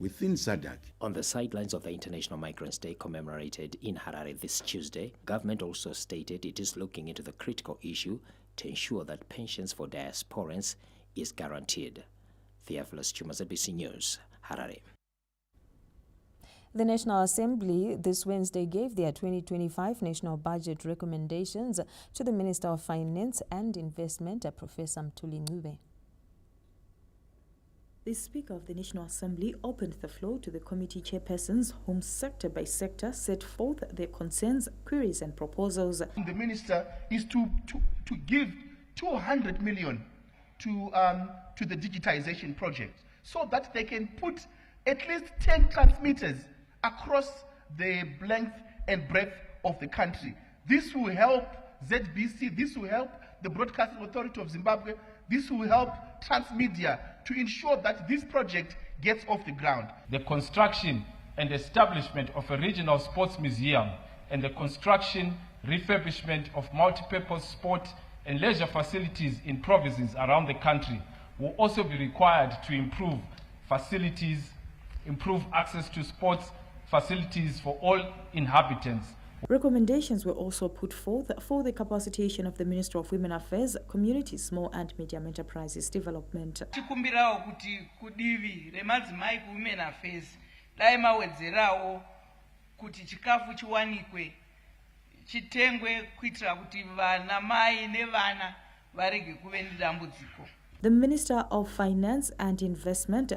within SADC. On the sidelines of the International Migrant Day commemorated in Harare this Tuesday, government also stated it is looking into the critical issue to ensure that pensions for diasporans is guaranteed. Theophilus Chuma, ZBC News, Harare. The National Assembly this Wednesday gave their 2025 national budget recommendations to the Minister of Finance and Investment, Professor Mthuli Ncube. The Speaker of the National Assembly opened the floor to the committee chairpersons, whom sector by sector set forth their concerns, queries and proposals. The Minister is to give 200 million to the digitization project so that they can put at least 10 transmitters across the length and breadth of the country. This will help ZBC, this will help the Broadcasting Authority of Zimbabwe, this will help Transmedia to ensure that this project gets off the ground. The construction and establishment of a regional sports museum and the construction, refurbishment of multi-purpose sport and leisure facilities in provinces around the country will also be required to improve facilities, improve access to sports facilities for all inhabitants. Recommendations were also put forth for the capacitation of the Minister of Women Affairs, Community, Small and Medium Enterprises Development. Tikumbirawo kuti kudivi remadzimai ku Women Affairs dai mawedzerawo kuti chikafu chiwanikwe chitengwe kuitira kuti vana mai nevana varege kuve nedambudziko. The Minister of Finance and Investment,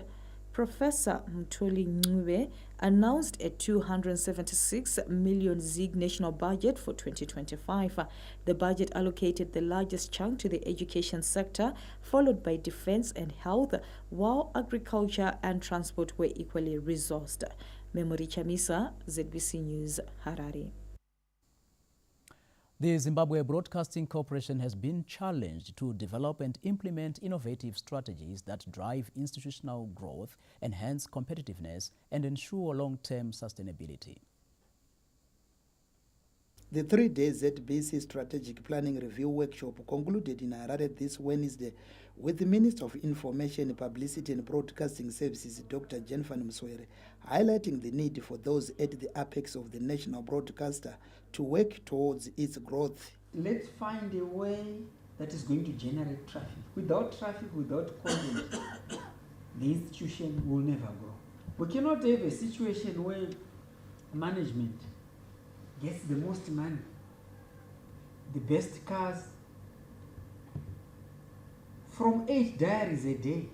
Professor Mthuli Ncube, announced a 276 million ZiG national budget for 2025. The budget allocated the largest chunk to the education sector, followed by defense and health, while agriculture and transport were equally resourced. Memory Chamisa, ZBC News, Harare. The Zimbabwe Broadcasting Corporation has been challenged to develop and implement innovative strategies that drive institutional growth, enhance competitiveness, and ensure long-term sustainability. The three-day ZBC Strategic Planning Review Workshop concluded in Harare this Wednesday with the Minister of Information, Publicity and Broadcasting Services, Dr. Jennifer Mswere, highlighting the need for those at the apex of the national broadcaster to work towards its growth. Let's find a way that is going to generate traffic. Without traffic, without content, the institution will never grow. We cannot have a situation where management gets the most money, the best cars, from 8 diaries a day.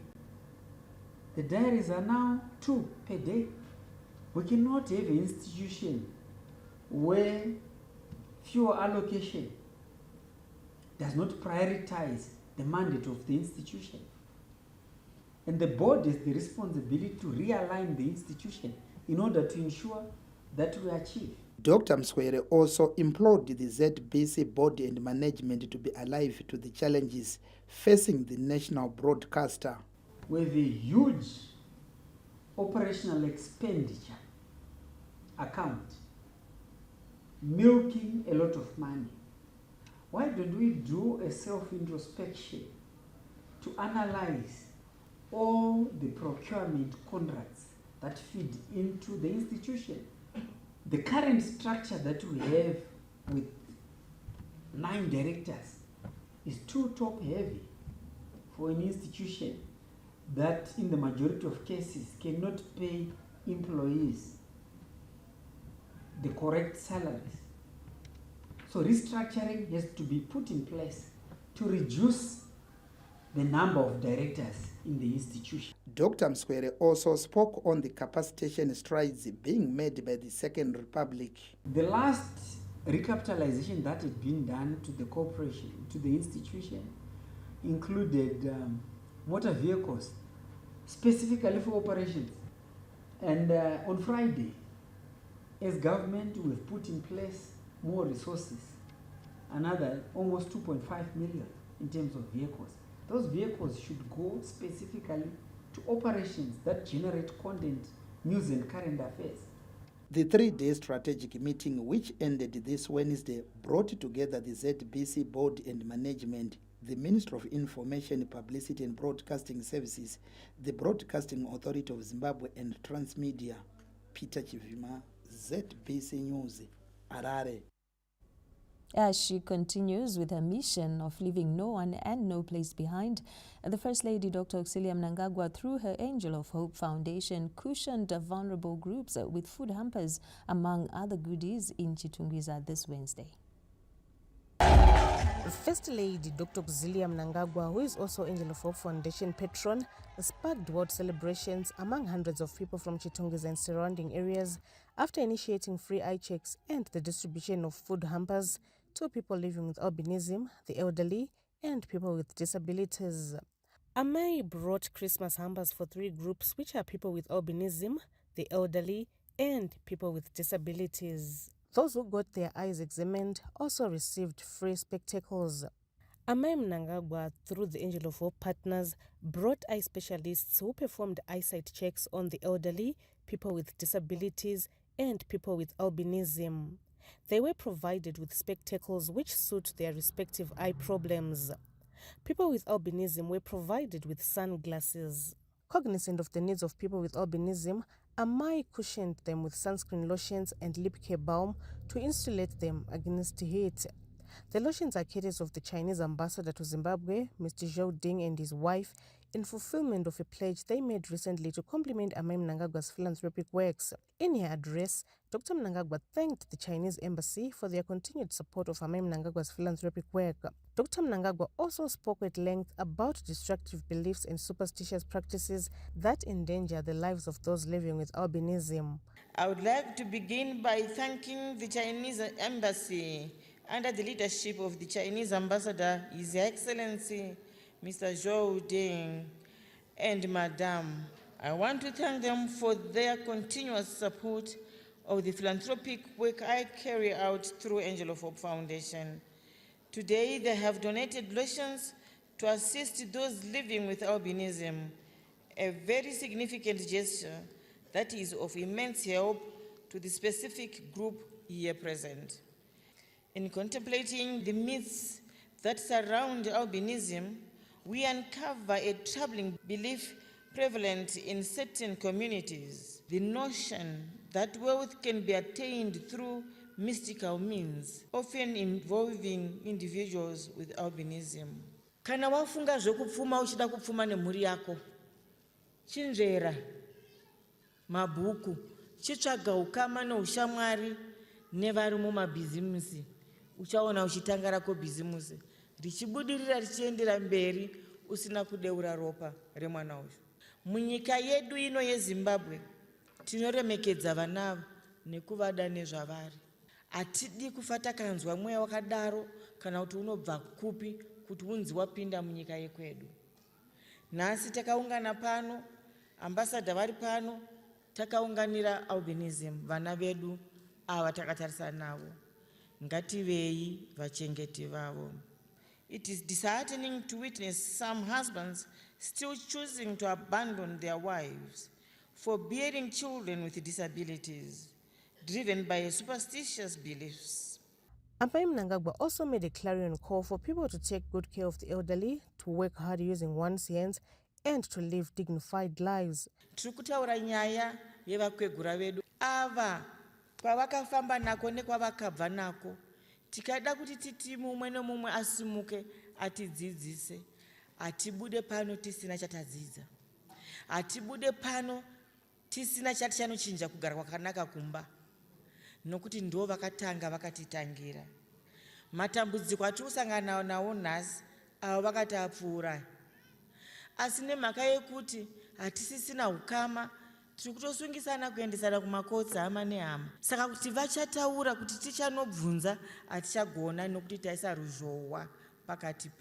The diaries are now 2 per day. We cannot have an institution where fuel allocation does not prioritize the mandate of the institution. And the board has the responsibility to realign the institution in order to ensure that we achieve. Dr. Mswere also implored the ZBC board and management to be alive to the challenges facing the national broadcaster. We have a huge operational expenditure account, milking a lot of money. Why don't we do a self-introspection to analyze all the procurement contracts that feed into the institution? The current structure that we have with 9 directors is too top heavy for an institution that in the majority of cases cannot pay employees the correct salaries. So restructuring has to be put in place to reduce the number of directors in the institution. Dr. Mswere also spoke on the capacitation strides being made by the Second Republic. The last recapitalization that had been done to the corporation, to the institution, included motor vehicles, specifically for operations. And on Friday, as government, we've put in place more resources, another almost 2.5 million in terms of vehicles. Those vehicles should go specifically to operations that generate content, news and current affairs. The three-day strategic meeting, which ended this Wednesday, brought together the ZBC board and management the Ministry of Information, Publicity and Broadcasting Services, the Broadcasting Authority of Zimbabwe and Transmedia. Peter Chivima, ZBC News, Harare. As she continues with her mission of leaving no one and no place behind, the First Lady Dr. Auxilia Mnangagwa, through her Angel of Hope Foundation, cushioned vulnerable groups with food hampers, among other goodies, in Chitungwiza this Wednesday. First Lady Dr. Auxilia Mnangagwa, who is also Angel of Hope Foundation patron, sparked world celebrations among hundreds of people from Chitungwiza and surrounding areas after initiating free eye checks and the distribution of food hampers to people living with albinism, the elderly, and people with disabilities. Amai brought Christmas hampers for 3 groups, which are people with albinism, the elderly, and people with disabilities. Those who got their eyes examined also received free spectacles. Amai Mnangagwa, through the Angel of Hope partners, brought eye specialists who performed eyesight checks on the elderly, people with disabilities, and people with albinism. They were provided with spectacles which suit their respective eye problems. People with albinism were provided with sunglasses. Cognizant of the needs of people with albinism, Amai cushioned them with sunscreen lotions and lip care balm to insulate them against heat. The lotions are courtesy of the Chinese ambassador to Zimbabwe, Mr. Zhou Ding, and his wife, in fulfillment of a pledge they made recently to compliment Amai Mnangagwa's philanthropic works. In her address, Dr. Mnangagwa thanked the Chinese embassy for their continued support of Amai Mnangagwa's philanthropic work. Dr. Mnangagwa also spoke at length about destructive beliefs and superstitious practices that endanger the lives of those living with albinism. I would like to begin by thanking the Chinese embassy under the leadership of the Chinese ambassador, His Excellency Mr. Zhou Ding, and Madam. I want to thank them for their continuous support of the philanthropic work I carry out through Angel of Hope Foundation. Today, they have donated lotions to assist those living with albinism, a very significant gesture that is of immense help to the specific group here present. In contemplating the myths that surround albinism, we uncover a troubling belief prevalent in certain communities, the notion that wealth can be attained through mystical means, often involving individuals with albinism. Kana wafunga zvokupfuma uchida kupfuma nemhuri yako, chinzvera mabhuku, chitsvaga ukama neushamwari nevari mumabhizimusi, uchaona uchitanga rako bhizimusi richibudirira richiendera mberi usina kudeura ropa remwana uyu. Munyika yedu ino yeZimbabwe tinoremekedza vanava nekuvada nezvavari. Hatidi kufa takanzwa mweya wakadaro kana kuti unobva kupi kuti unzi wapinda munyika yekwedu. Nhasi takaungana pano, ambassador vari pano, takaunganira albinism, vana vedu ava takatarisana navo. Ngativei vachengeti vavo. It is disheartening to witness some husbands still choosing to abandon their wives for bearing children with disabilities, driven by superstitious beliefs. Amai Mnangagwa also made a clarion call for people to take good care of the elderly, to work hard using one's hands, and to live dignified lives. Tikutaura nyaya yevakwegura vedu ava kwavakafamba nako nekwavakabva nako. Tikada kuti titi mumwe nomumwe asimuke atidzidzise. Atibude pano tisina chatadzidza. Atibude pano tisina chati chanochinja kugara kwakanaka kumba. Nokuti ndo vakatanga vakatitangira. Matambudziko atikusangana nawo nhasi avo vakatapfuura. Asi nemhaka yekuti hatisisina ukama, tiri kutosungisana kuendesana kumakotsi hama nehama. Saka kuti vachataura kuti tichanobvunza hatichagona nokuti taisa ruzhowa pakati pedu.